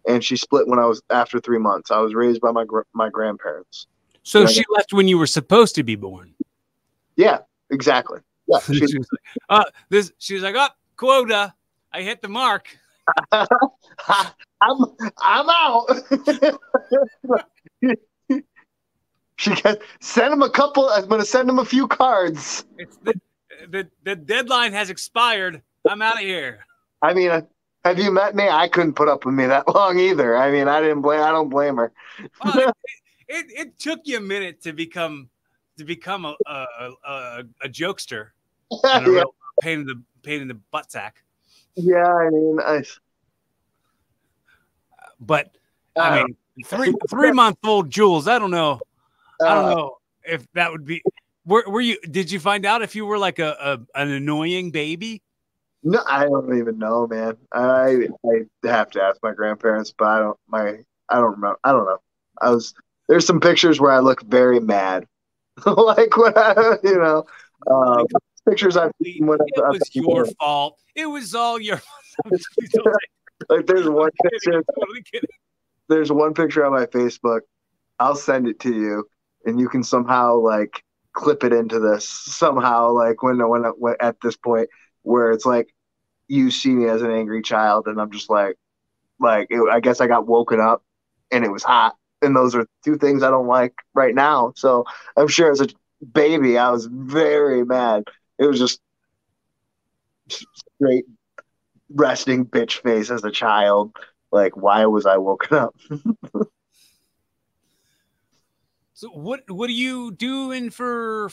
Speaker 2: and she split when I was after 3 months. I was raised by my grandparents.
Speaker 1: So she left when you were supposed to be born.
Speaker 2: Yeah, exactly. Yeah,
Speaker 1: she was like, she was like, oh, quota, I hit the mark.
Speaker 2: I'm out. Send him a couple. I'm going to send him a few cards.
Speaker 1: It's the deadline has expired. I'm out of here.
Speaker 2: I mean, have you met me? I couldn't put up with me that long either. I mean, I don't blame her.
Speaker 1: Well, it took you a minute to become a jokester and a real pain in the butt sack.
Speaker 2: Yeah, I mean,
Speaker 1: but I mean, 3 month old Jules. I don't know if that would be. Were you? Did you find out if you were like an annoying baby?
Speaker 2: No, I don't even know, man. I have to ask my grandparents, but I don't remember. I don't know. There's some pictures where I look very mad, like when pictures I've seen. It
Speaker 1: was your fault. It was all your.
Speaker 2: Like there's one picture. There's one picture on my Facebook. I'll send it to you, and you can somehow like clip it into this somehow. Like when at this point where it's like you see me as an angry child, and I'm just like I guess I got woken up, and it was hot, and those are two things I don't like right now. So I'm sure as a baby, I was very mad. It was just straight resting bitch face as a child. Like, why was I woken up?
Speaker 1: So what are you doing for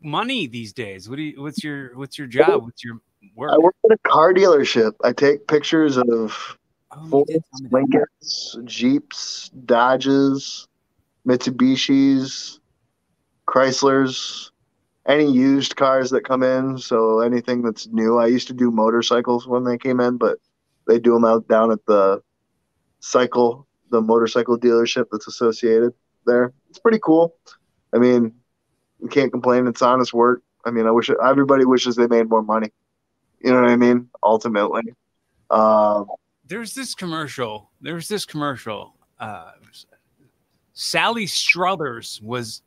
Speaker 1: money these days? What's your job? What's your work?
Speaker 2: I work at a car dealership. I take pictures of Lincolns, Jeeps, Dodges, Mitsubishis, Chryslers, any used cars that come in. So anything that's new. I used to do motorcycles when they came in, but they do them out down at the motorcycle dealership that's associated there. It's pretty cool. I mean, you can't complain. It's honest work. I mean, everybody wishes they made more money. You know what I mean? Ultimately.
Speaker 1: There's this commercial. Sally Struthers was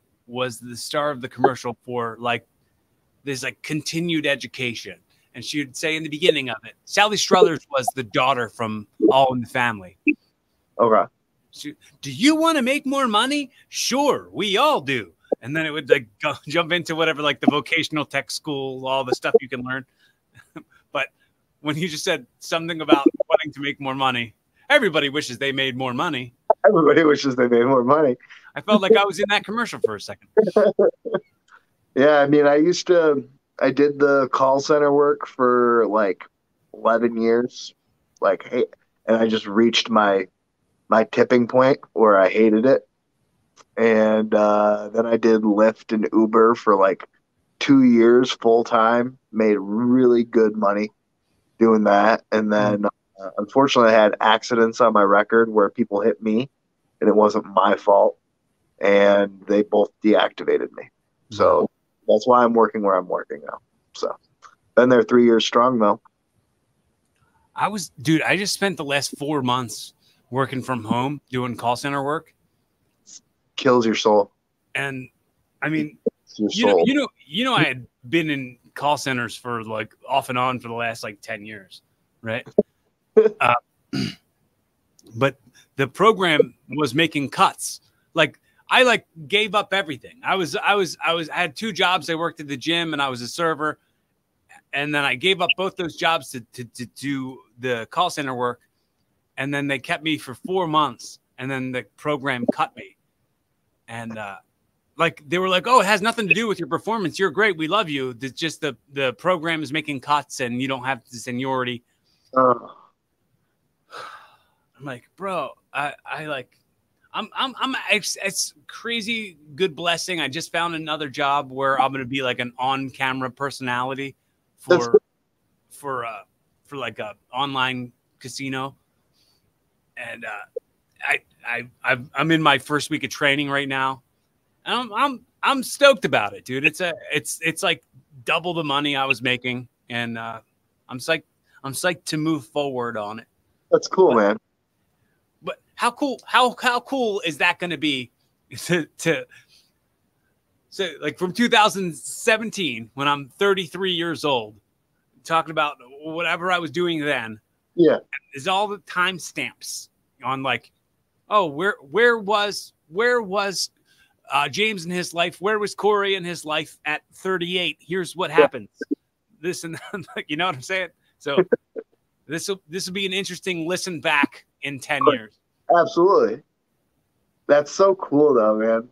Speaker 1: the star of the commercial for like this like continued education. And she would say in the beginning of it, Sally Struthers was the daughter from All in the Family.
Speaker 2: Okay.
Speaker 1: Do you want to make more money? Sure, we all do. And then it would like jump into whatever, like the vocational tech school, all the stuff you can learn. But when you just said something about wanting to make more money, everybody wishes they made more money.
Speaker 2: Everybody wishes they made more money.
Speaker 1: I felt like I was in that commercial for a second.
Speaker 2: Yeah, I mean, I did the call center work for like 11 years. And I just reached my tipping point where I hated it. And then I did Lyft and Uber for like 2 years full time, made really good money doing that. And then unfortunately, I had accidents on my record where people hit me and it wasn't my fault. And they both deactivated me. So that's why I'm working where I'm working now. So been there 3 years strong though.
Speaker 1: I just spent the last 4 months working from home doing call center work.
Speaker 2: kills your soul.
Speaker 1: And I mean,
Speaker 2: Your soul.
Speaker 1: I had been in call centers for like off and on for the last like 10 years, right? But the program was making cuts. Like I like gave up everything. I had 2 jobs. I worked at the gym and I was a server. And then I gave up both those jobs to do the call center work. And then they kept me for 4 months. And then the program cut me. And like they were like, oh, it has nothing to do with your performance. You're great. We love you. It's just the program is making cuts and you don't have the seniority. I'm like, bro, it's crazy good blessing. I just found another job where I'm going to be like an on-camera personality for like a online casino. And I'm in my first week of training right now. I'm stoked about it, dude. It's like double the money I was making, and I'm psyched to move forward on it.
Speaker 2: That's cool, man.
Speaker 1: But how cool is that going to be so like from 2017 when I'm 33 years old, talking about whatever I was doing then.
Speaker 2: Yeah,
Speaker 1: is all the time stamps on like, oh, where was James in his life? Where was Corey in his life at 38? Here's what happens. This and that, you know what I'm saying? So this will be an interesting listen back in 10 years.
Speaker 2: Absolutely. That's so cool though, man.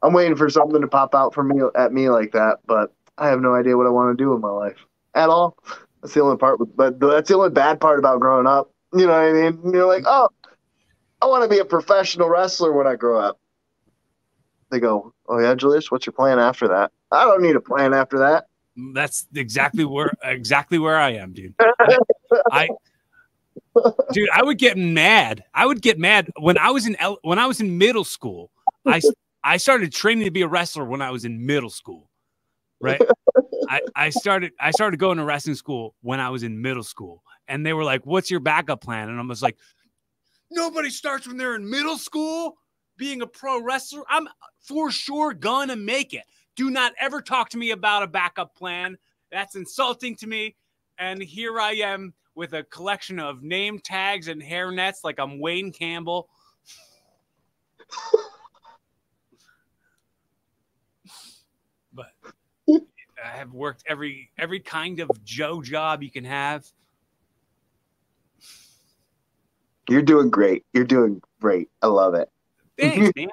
Speaker 2: I'm waiting for something to pop out for me at me like that, but I have no idea what I want to do with my life at all. That's the only part, but that's the only bad part about growing up. You know what I mean? You're like, oh, I want to be a professional wrestler when I grow up. They go, oh yeah, Julius, what's your plan after that? I don't need a plan after that.
Speaker 1: That's exactly where I am, dude. Dude, I would get mad. When I was in middle school. I started training to be a wrestler when I was in middle school, right? I started going to wrestling school when I was in middle school, and they were like, "What's your backup plan?" And I was like, "Nobody starts when they're in middle school being a pro wrestler. I'm for sure gonna make it. Do not ever talk to me about a backup plan. That's insulting to me." And here I am with a collection of name tags and hair nets like I'm Wayne Campbell. But I have worked every kind of Joe job you can have.
Speaker 2: You're doing great. You're doing great. I love it.
Speaker 1: Thanks, man.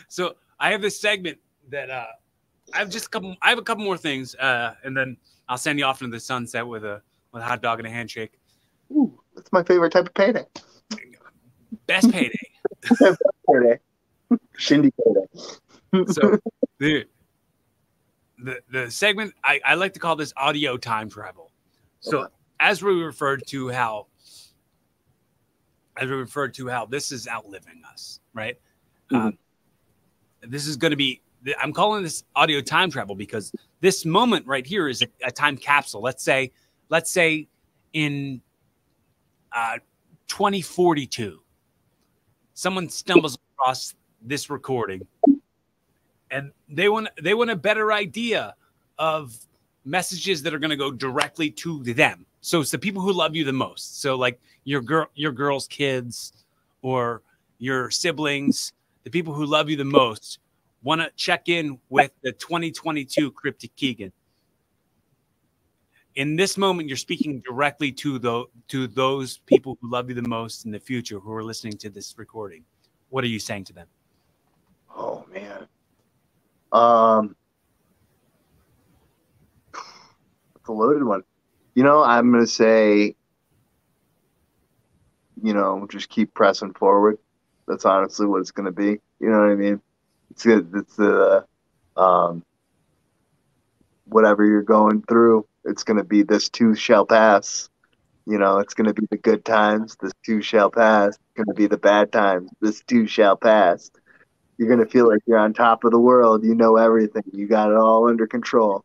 Speaker 1: So I have this segment that I have a couple more things, and then I'll send you off into the sunset with a hot dog and a handshake.
Speaker 2: Ooh, that's my favorite type of payday.
Speaker 1: Best payday.
Speaker 2: Best payday. Shindy payday.
Speaker 1: So the segment I like to call this audio time travel. So as we referred to how this is outliving us, right? Mm-hmm. This is going to be, I'm calling this audio time travel because this moment right here is a time capsule. Let's say in 2042, someone stumbles across this recording and they want a better idea of messages that are going to go directly to them. So it's the people who love you the most. So like your girl's kids or your siblings, the people who love you the most want to check in with the 2022 Kriptic Keegan. In this moment, you're speaking directly to those people who love you the most in the future who are listening to this recording. What are you saying to them?
Speaker 2: Oh man. It's a loaded one. I'm going to say, just keep pressing forward. That's honestly what it's going to be. You know what I mean? It's the whatever you're going through, it's going to be this too shall pass. It's going to be the good times. This too shall pass. It's going to be the bad times. This too shall pass. You're going to feel like you're on top of the world. You know everything. You got it all under control.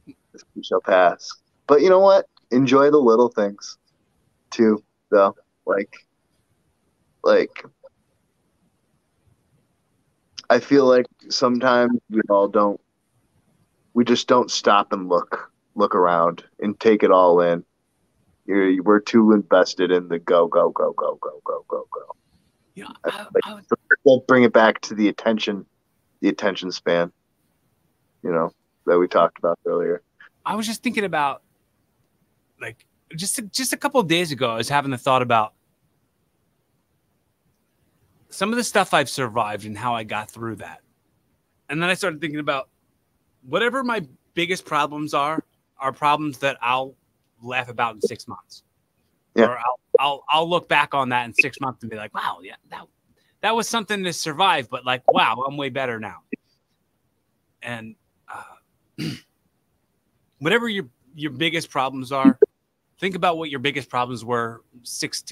Speaker 2: This too shall pass. But you know what? Enjoy the little things. too, though. Like I feel like sometimes we just don't stop and look around and take it all in. We're too invested in the go.
Speaker 1: Yeah,
Speaker 2: We'll bring it back to the attention span, that we talked about earlier.
Speaker 1: I was just thinking about, like, just a couple of days ago, I was having the thought about some of the stuff I've survived and how I got through that. And then I started thinking about whatever my biggest problems are problems that I'll laugh about in 6 months.
Speaker 2: Yeah.
Speaker 1: Or I'll look back on that in 6 months and be like, wow, yeah, that was something to survive, but like, wow, I'm way better now. And whatever your biggest problems are, think about what your biggest problems were 6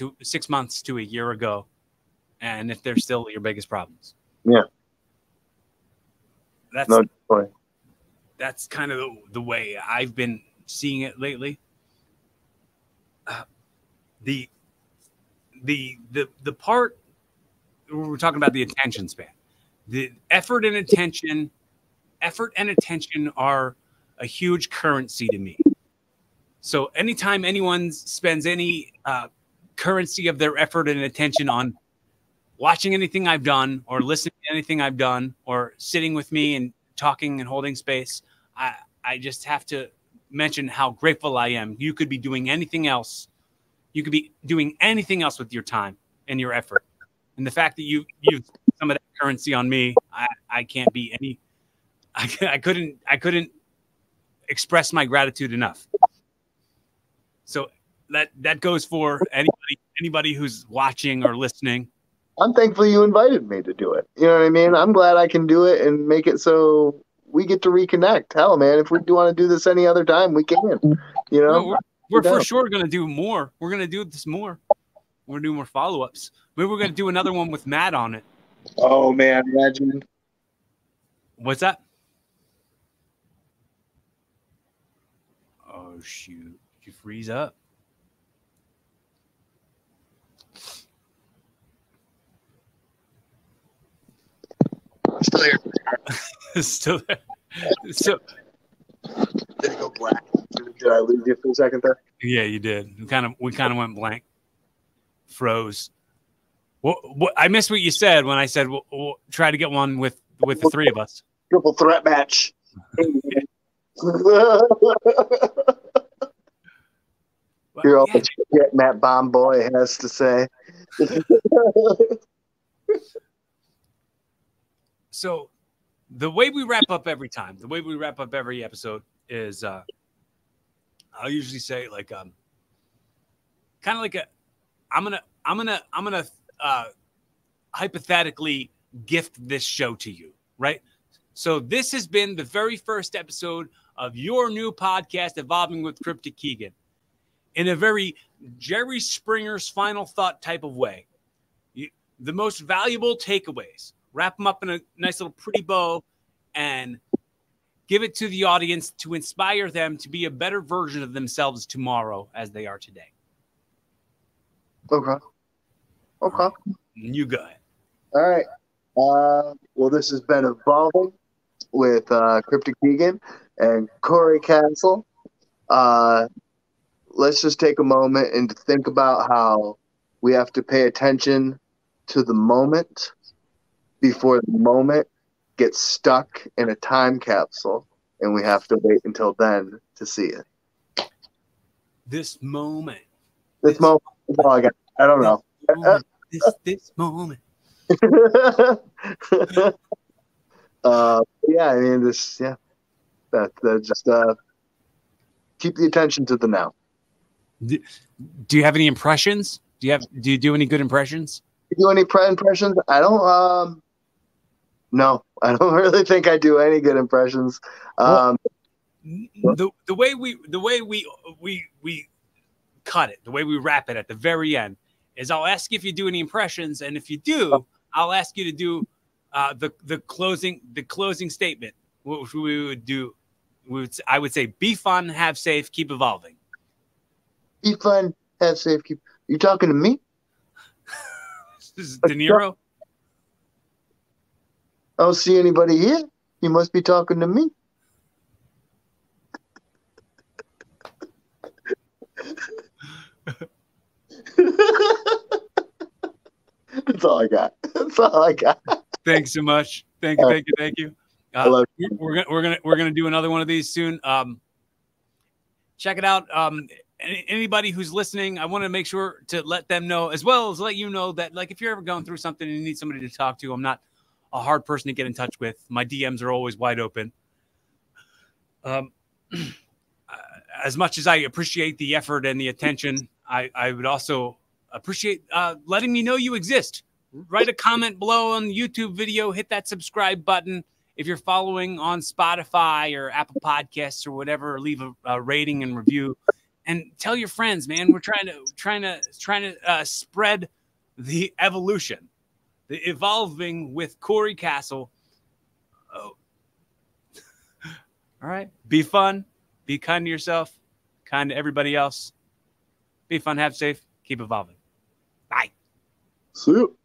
Speaker 1: months to a year ago, and if they're still your biggest problems.
Speaker 2: Yeah.
Speaker 1: That's kind of the way I've been seeing it lately. The part we're talking about, the attention span, the effort and attention are a huge currency to me. So anytime anyone spends any currency of their effort and attention on watching anything I've done or listening to anything I've done or sitting with me and talking and holding space, I just have to mention how grateful I am. You could be doing anything else. You could be doing anything else with your time and your effort. And the fact that you used some of that currency on me, I can't be any. I couldn't express my gratitude enough. So that goes for anybody who's watching or listening.
Speaker 2: I'm thankful you invited me to do it. You know what I mean? I'm glad I can do it and make it so we get to reconnect. Hell, man, if we do want to do this any other time, we can.
Speaker 1: No, we're for sure going to do more. We're going to do this more. We're going to do more follow-ups. Maybe we're going to do another one with Matt on it.
Speaker 2: Oh, man, imagine.
Speaker 1: What's that? Oh, shoot. Did you freeze up?
Speaker 2: Still here.
Speaker 1: Still there. So,
Speaker 2: did it go black? Did I lose you for a second there?
Speaker 1: Yeah, you did. We kind of went blank, froze. What I missed what you said when I said we'll try to get one with the three of us.
Speaker 2: Triple threat match. Hear all the shit Matt Bomb Boy has to say.
Speaker 1: So the way we wrap up every time, the way we wrap up every episode is I'll usually say like kind of like I'm gonna hypothetically gift this show to you, right? So this has been the very first episode of your new podcast, Evolving with Kriptic Keegan, in a very Jerry Springer's final thought type of way. The most valuable takeaways, wrap them up in a nice little pretty bow and give it to the audience to inspire them to be a better version of themselves tomorrow as they are today.
Speaker 2: Okay.
Speaker 1: You go ahead.
Speaker 2: All right. Well, this has been Evolving with Kriptic Keegan and Corey Castle. Let's just take a moment and think about how we have to pay attention to the moment before the moment gets stuck in a time capsule, and we have to wait until then to see it.
Speaker 1: This moment.
Speaker 2: This moment is all I got. I don't know.
Speaker 1: This moment.
Speaker 2: Yeah, I mean, that just keep the attention to the now.
Speaker 1: Do you have any impressions? Do you do any good impressions?
Speaker 2: Do any impressions? I don't. No, I don't really think I do any good impressions.
Speaker 1: The way we cut it, the way we wrap it at the very end, is I'll ask you if you do any impressions, and if you do, I'll ask you to do the closing statement, which we would do. I would say, be fun, have safe, keep evolving.
Speaker 2: Be fun, have safe, keep. You talking to me?
Speaker 1: This is De Niro.
Speaker 2: I don't see anybody here. You must be talking to me. That's all I got. That's all I got.
Speaker 1: Thanks so much. Thank you. Thank you. Thank you.
Speaker 2: I love
Speaker 1: We're gonna do another one of these soon. Check it out. Anybody who's listening, I want to make sure to let them know, as well as let you know that, like, if you're ever going through something and you need somebody to talk to, I'm not a hard person to get in touch with. My DMs are always wide open. As much as I appreciate the effort and the attention, I would also appreciate letting me know you exist. Write a comment below on the YouTube video. Hit that subscribe button. If you're following on Spotify or Apple Podcasts or whatever, leave a rating and review, and tell your friends, man. We're trying to spread the evolution, the evolving with Corey Castle. Oh. All right. Be fun. Be kind to yourself. Kind to everybody else. Be fun. Have safe. Keep evolving. Bye.
Speaker 2: See you.